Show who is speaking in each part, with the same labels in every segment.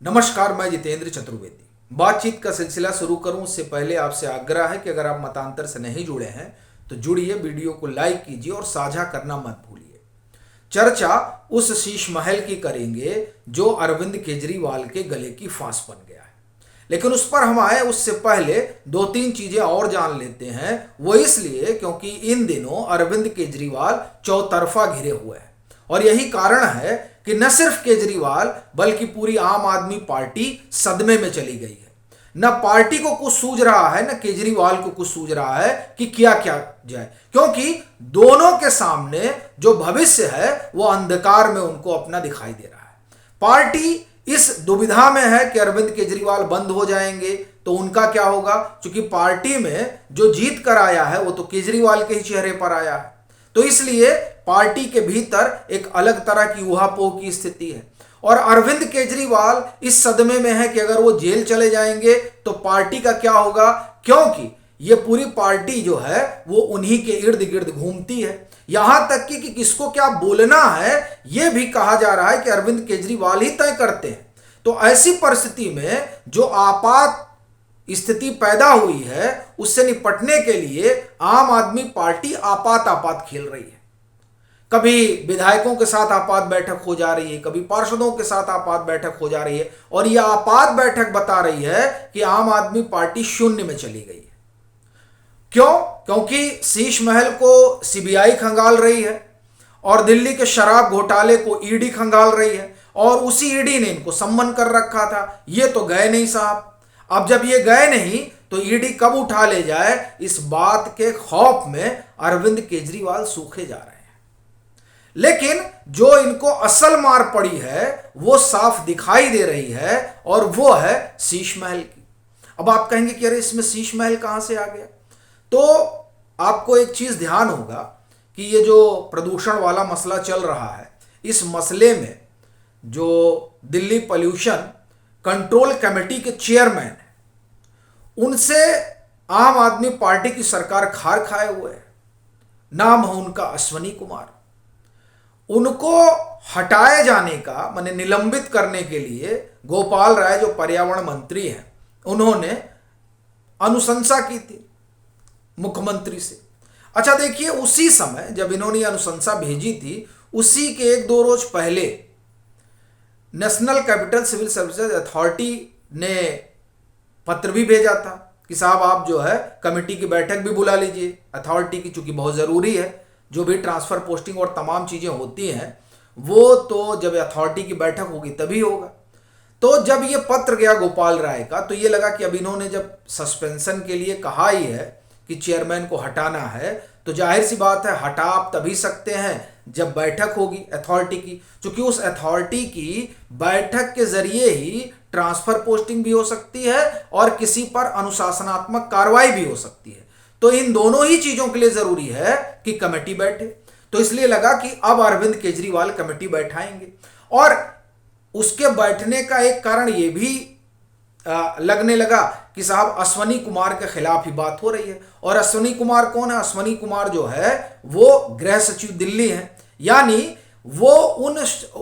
Speaker 1: नमस्कार, मैं जितेंद्र चतुर्वेदी। बातचीत का सिलसिला शुरू करूं उससे पहले आपसे आग्रह है कि अगर आप मतांतर से नहीं जुड़े हैं तो जुड़िए, वीडियो को लाइक कीजिए और साझा करना मत भूलिए। चर्चा उस शीश महल की करेंगे जो अरविंद केजरीवाल के गले की फांस बन गया है, लेकिन उस पर हम आए उससे पहले दो तीन चीजें और जान लेते हैं। वो इसलिए क्योंकि इन दिनों अरविंद केजरीवाल चौतरफा घिरे हुए हैं और यही कारण है कि न सिर्फ केजरीवाल बल्कि पूरी आम आदमी पार्टी सदमे में चली गई है। न पार्टी को कुछ सूझ रहा है, न केजरीवाल को कुछ सूझ रहा है कि क्या क्या जाए, क्योंकि दोनों के सामने जो भविष्य है वो अंधकार में उनको अपना दिखाई दे रहा है। पार्टी इस दुविधा में है कि अरविंद केजरीवाल बंद हो जाएंगे तो उनका क्या होगा, क्योंकि पार्टी में जो जीत कर आया है वो तो केजरीवाल के ही चेहरे पर आया है। तो इसलिए पार्टी के भीतर एक अलग तरह की उहापोह की स्थिति है और अरविंद केजरीवाल इस सदमे में है कि अगर वो जेल चले जाएंगे तो पार्टी का क्या होगा, क्योंकि ये पूरी पार्टी जो है वो उन्हीं के इर्द गिर्द घूमती है। यहां तक कि किसको क्या बोलना है ये भी कहा जा रहा है कि अरविंद केजरीवाल ही तय करते हैं। तो ऐसी परिस्थिति में जो आपात स्थिति पैदा हुई है उससे निपटने के लिए आम आदमी पार्टी आपात खेल रही है। कभी विधायकों के साथ आपात बैठक हो जा रही है, कभी पार्षदों के साथ आपात बैठक हो जा रही है और यह आपात बैठक बता रही है कि आम आदमी पार्टी शून्य में चली गई है। क्यों? क्योंकि शीश महल को सीबीआई खंगाल रही है और दिल्ली के शराब घोटाले को ईडी खंगाल रही है और उसी ईडी ने इनको सम्मन कर रखा था। ये तो गए नहीं साहब। अब जब ये गए नहीं तो ईडी कब उठा ले जाए, इस बात के खौफ में अरविंद केजरीवाल सूखे जा रहे हैं। लेकिन जो इनको असल मार पड़ी है वो साफ दिखाई दे रही है और वो है शीश महल की। अब आप कहेंगे कि अरे इसमें शीश महल कहां से आ गया, तो आपको एक चीज ध्यान होगा कि ये जो प्रदूषण वाला मसला चल रहा है, इस मसले में जो दिल्ली पॉल्यूशन कंट्रोल कमेटी के चेयरमैन हैं उनसे आम आदमी पार्टी की सरकार खार खाए हुए है। नाम है उनका अश्वनी कुमार। उनको हटाए जाने का, माने निलंबित करने के लिए गोपाल राय जो पर्यावरण मंत्री हैं उन्होंने अनुशंसा की थी मुख्यमंत्री से। अच्छा देखिए, उसी समय जब इन्होंने अनुशंसा भेजी थी उसी के एक दो रोज पहले national capital civil services authority ने पत्र भी भेजा था कि साहब आप जो है कमेटी की बैठक भी बुला लीजिए अथॉरिटी की, चूंकि बहुत ज़रूरी है। जो भी ट्रांसफ़र पोस्टिंग और तमाम चीज़ें होती हैं वो तो जब अथॉरिटी की बैठक होगी तभी होगा। तो जब ये पत्र गया गोपाल राय का तो ये लगा कि अब इन्होंने जब सस्पेंशन के लिए कहा ही है कि चेयरमैन को हटाना है तो जाहिर सी बात है हटा आप तभी सकते हैं जब बैठक होगी अथॉरिटी की, क्योंकि उस अथॉरिटी की बैठक के जरिए ही ट्रांसफर पोस्टिंग भी हो सकती है और किसी पर अनुशासनात्मक कार्रवाई भी हो सकती है। तो इन दोनों ही चीजों के लिए जरूरी है कि कमेटी बैठे। तो इसलिए लगा कि अब अरविंद केजरीवाल कमेटी बैठाएंगे और उसके बैठने का एक कारण यह भी लगने लगा कि साहब अश्वनी कुमार के खिलाफ ही बात हो रही है। और अश्वनी कुमार कौन है? अश्वनी कुमार जो है वो गृह सचिव दिल्ली हैं, यानी वो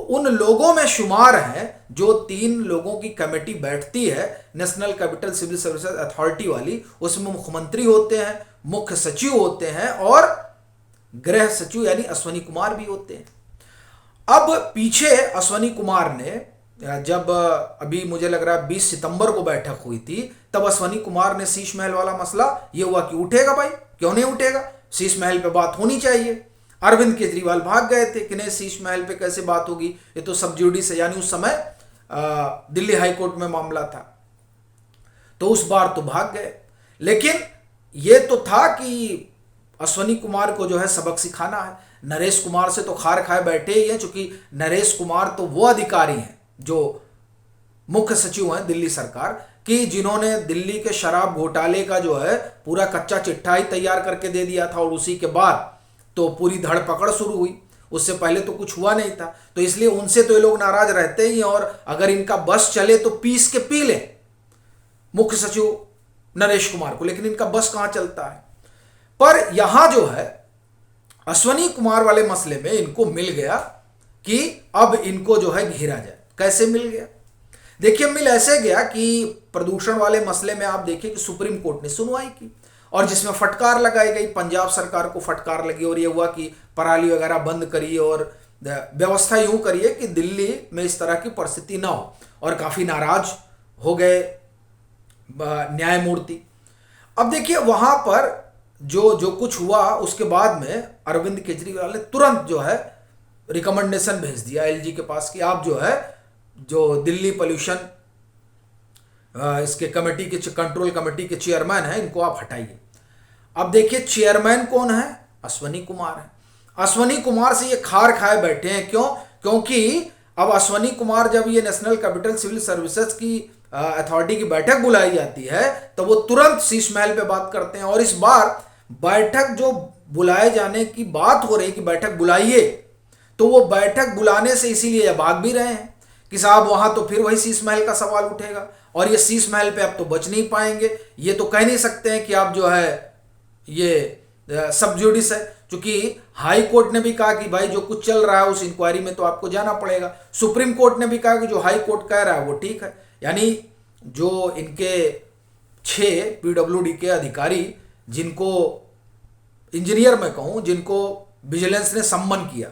Speaker 1: उन लोगों में शुमार हैं जो 3 लोगों की कमेटी बैठती है national capital civil services authority वाली। उसमें मुख्यमंत्री होते हैं, मुख्य सचिव होते हैं और गृह सचिव यानी अश्वनी कुमार भी होते हैं। अब पीछे अश्वनी कुमार ने जब अभी मुझे लग रहा है 20 सितंबर को बैठक हुई थी तब अश्वनी कुमार ने शीश महल वाला मसला ये हुआ कि उठेगा भाई, क्यों नहीं उठेगा, शीश महल पे बात होनी चाहिए। अरविंद केजरीवाल भाग गए थे कि नहीं शीश महल पे कैसे बात होगी, ये तो सब जुडिस है, यानी उस समय दिल्ली हाईकोर्ट में मामला था तो उस बार तो भाग गए। लेकिन ये तो था कि अश्वनी कुमार को जो है सबक सिखाना है। नरेश कुमार से तो खार खाए बैठे ही हैं, चूंकि नरेश कुमार तो वो अधिकारी हैं जो मुख्य सचिव हैं दिल्ली सरकार की, जिन्होंने दिल्ली के शराब घोटाले का जो है पूरा कच्चा चिट्ठा ही तैयार करके दे दिया था और उसी के बाद तो पूरी धड़पकड़ शुरू हुई। उससे पहले तो कुछ हुआ नहीं था, तो इसलिए उनसे तो ये लोग नाराज रहते ही। और अगर इनका बस चले तो पीस के पी लें मुख्य सचिव नरेश कुमार को, लेकिन इनका बस कहां चलता है। पर यहां जो है अश्वनी कुमार वाले मसले में इनको मिल गया कि अब इनको जो है घेरा जाए। कैसे मिल गया? देखिए मिल ऐसे गया कि प्रदूषण वाले मसले में आप देखिए कि सुप्रीम कोर्ट ने सुनवाई की और जिसमें फटकार लगाई गई, पंजाब सरकार को फटकार लगी और ये हुआ कि पराली वगैरह बंद करिए और व्यवस्था यूं करिए कि दिल्ली में इस तरह की परिस्थिति ना हो। और काफी नाराज हो गए न्यायमूर्ति। अब देखिए वहां पर जो जो कुछ हुआ उसके बाद में अरविंद केजरीवाल ने तुरंत जो है रिकमेंडेशन भेज दिया एलजी के पास कि आप जो है जो दिल्ली पोल्यूशन इसके कमेटी के कंट्रोल कमेटी के चेयरमैन हैं इनको आप हटाइए। अब देखिए चेयरमैन कौन है? अश्वनी कुमार है। अश्वनी कुमार से ये खार खाए बैठे हैं। क्यों? क्योंकि अब अश्वनी कुमार जब ये नेशनल कैपिटल सिविल सर्विसेज की अथॉरिटी की बैठक बुलाई जाती है तो वो तुरंत शीश महल पे बात करते हैं। और इस बार बैठक जो बुलाए जाने की बात हो रही कि बैठक बुलाइए, तो वो बैठक बुलाने से इसीलिए भाग भी रहे हैं कि साहब वहां तो फिर वही शीश महल का सवाल उठेगा और ये शीश महल पे अब तो बच नहीं पाएंगे। ये तो कह नहीं सकते हैं कि आप जो है ये सब जुडिस है, क्योंकि हाई कोर्ट ने भी कहा कि भाई जो कुछ चल रहा है उस इंक्वायरी में तो आपको जाना पड़ेगा। सुप्रीम कोर्ट ने भी कहा कि जो हाई कोर्ट कह रहा है वो ठीक है। यानी जो इनके 6 पीडब्ल्यूडी के अधिकारी, जिनको इंजीनियर मैं कहूं, जिनको विजिलेंस ने सम्मन किया,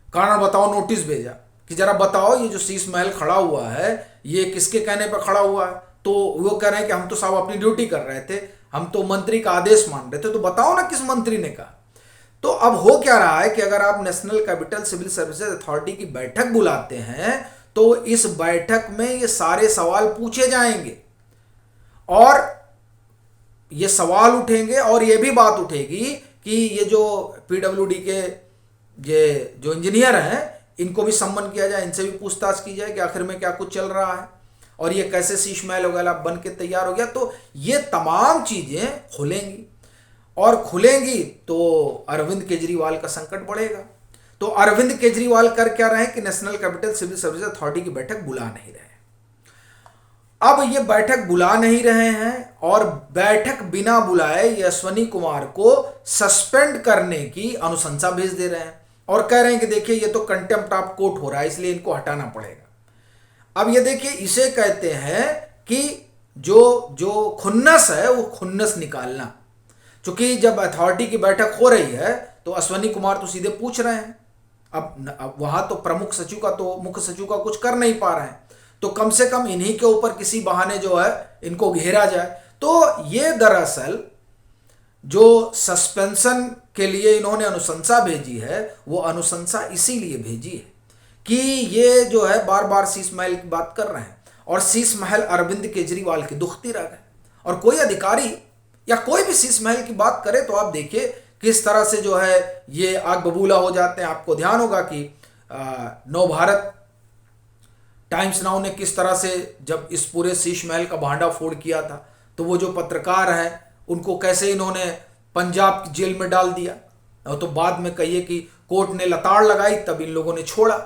Speaker 1: कारण बताओ नोटिस भेजा कि जरा बताओ ये जो शीश महल खड़ा हुआ है ये किसके कहने पर खड़ा हुआ है, तो वो कह रहे हैं कि हम तो साहब अपनी ड्यूटी कर रहे थे, हम तो मंत्री का आदेश मान रहे थे। तो बताओ ना किस मंत्री ने कहा। तो अब हो क्या रहा है कि अगर आप national capital civil services authority की बैठक बुलाते हैं तो इस बैठक में ये सारे सवाल पूछे जाएंगे और ये सवाल उठेंगे और ये भी बात उठेगी कि ये जो पीडब्ल्यूडी के ये जो इंजीनियर हैं इनको भी सम्मन किया जाए, इनसे भी पूछताछ की जाए कि आखिर में क्या कुछ चल रहा है और ये कैसे शीश महल वगैरह बन के तैयार हो गया। तो ये तमाम चीजें खुलेंगी और खुलेंगी तो अरविंद केजरीवाल का संकट बढ़ेगा। तो अरविंद केजरीवाल कर क्या रहे हैं कि national capital civil services authority की बैठक बुला नहीं रहे। अब ये बैठक बुला नहीं रहे हैं और बैठक बिना बुलाए ये अश्वनी कुमार को सस्पेंड करने की अनुशंसा भेज दे रहे हैं और कह रहे हैं कि देखिए ये तो कंटेम्प्ट ऑफ कोर्ट हो रहा है इसलिए इनको हटाना पड़ेगा। अब ये देखिए इसे कहते हैं कि जो जो खुन्नस है वो खुन्नस निकालना। क्योंकि जब अथॉरिटी की बैठक हो रही है तो अश्वनी कुमार तो सीधे पूछ रहे हैं। अब वहां तो प्रमुख सचिव का तो मुख्य सचिव का कुछ कर नहीं पा रहे हैं, तो कम से कम इन्हीं के ऊपर किसी बहाने जो है इनको घेरा जाए। तो ये दरअसल जो सस्पेंशन के लिए इन्होंने अनुशंसा भेजी है वो अनुशंसा इसीलिए भेजी है कि ये जो है बार बार शीश महल की बात कर रहे हैं और शीश महल अरविंद केजरीवाल की दुखती रह गए। और कोई अधिकारी या कोई भी शीश महल की बात करे तो आप देखिए किस तरह से जो है ये आग बबूला हो जाते हैं। आपको ध्यान होगा कि नव भारत टाइम्स नाउ ने किस तरह से जब इस पूरे शीश महल का भांडा फोड़ किया था तो वो जो पत्रकार हैं उनको कैसे इन्होंने पंजाब की जेल में डाल दिया और तो बाद में कहिए कि कोर्ट ने लताड़ लगाई तब इन लोगों ने छोड़ा।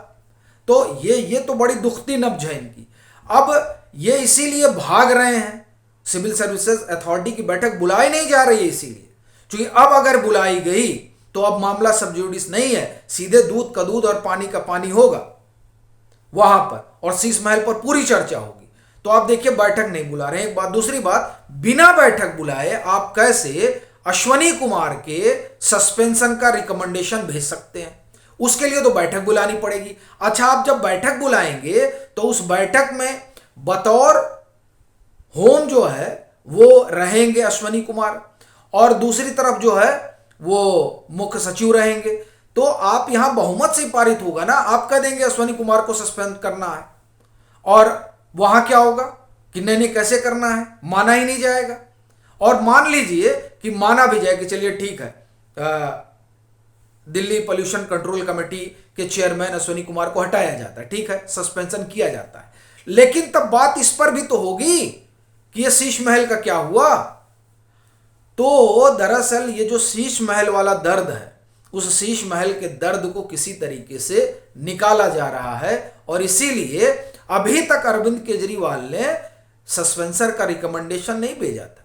Speaker 1: तो ये तो बड़ी दुखती नब्ज है इनकी। अब ये इसीलिए भाग रहे हैं, सिविल सर्विसेज अथॉरिटी की बैठक बुलाई नहीं जा रही है इसीलिए, क्योंकि अब अगर बुलाई गई तो अब मामला सब जुडिस नहीं है, सीधे दूध का दूध और पानी का पानी होगा वहां पर और शीश महल पर पूरी चर्चा होगी। तो आप देखिए बैठक नहीं बुला रहे हैं, एक बात। दूसरी बात, बिना बैठक बुलाए आप कैसे अश्वनी कुमार के सस्पेंशन का रिकमेंडेशन भेज सकते हैं? उसके लिए तो बैठक बुलानी पड़ेगी। अच्छा, आप जब बैठक बुलाएंगे तो उस बैठक में बतौर होम जो है वो रहेंगे अश्वनी कुमार और दूसरी तरफ जो है वो मुख्य सचिव रहेंगे। तो आप यहां बहुमत से पारित होगा ना, आप कह देंगे अश्वनी कुमार को सस्पेंड करना है और वहां क्या होगा कि नहीं कैसे करना है, माना ही नहीं जाएगा। और मान लीजिए कि माना भी जाए कि चलिए ठीक है, दिल्ली पोल्यूशन कंट्रोल कमेटी के चेयरमैन अश्वनी कुमार को हटाया जाता है, ठीक है, सस्पेंशन किया जाता है, लेकिन तब बात इस पर भी तो होगी कि ये शीश महल का क्या हुआ। तो दरअसल ये जो शीश महल वाला दर्द है उस शीश महल के दर्द को किसी तरीके से निकाला जा रहा है और इसीलिए अभी तक अरविंद केजरीवाल ने सस्पेंसर का रिकमेंडेशन नहीं भेजा था।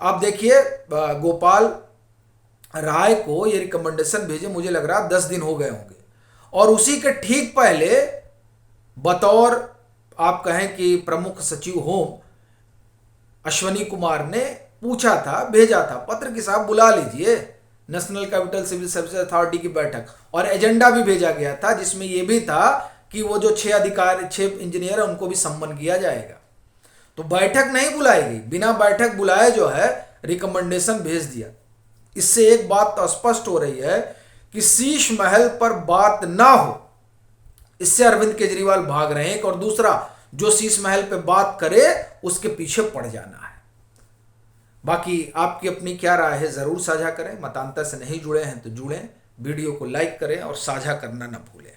Speaker 1: आप देखिए गोपाल राय को ये रिकमेंडेशन भेजे मुझे लग रहा 10 दिन हो गए होंगे और उसी के ठीक पहले बतौर आप कहें कि प्रमुख सचिव होम अश्वनी कुमार ने पूछा था, भेजा था पत्र कि साहब बुला लीजिए national capital civil services authority की बैठक, और एजेंडा भी भेजा गया था जिसमें यह भी था कि वो जो 6 इंजीनियर है उनको भी सम्मन किया जाएगा। तो बैठक नहीं बुलाई गई, बिना बैठक बुलाए जो है रिकमेंडेशन भेज दिया। इससे एक बात तो स्पष्ट हो रही है कि शीश महल पर बात ना हो, इससे अरविंद केजरीवाल भाग रहे हैं। और दूसरा, जो शीश महल पे बात करे उसके पीछे पड़ जाना है। बाकी आपकी अपनी क्या राय है जरूर साझा करें। मतांतर से नहीं जुड़े हैं तो जुड़ें, वीडियो को लाइक करें और साझा करना न भूलें।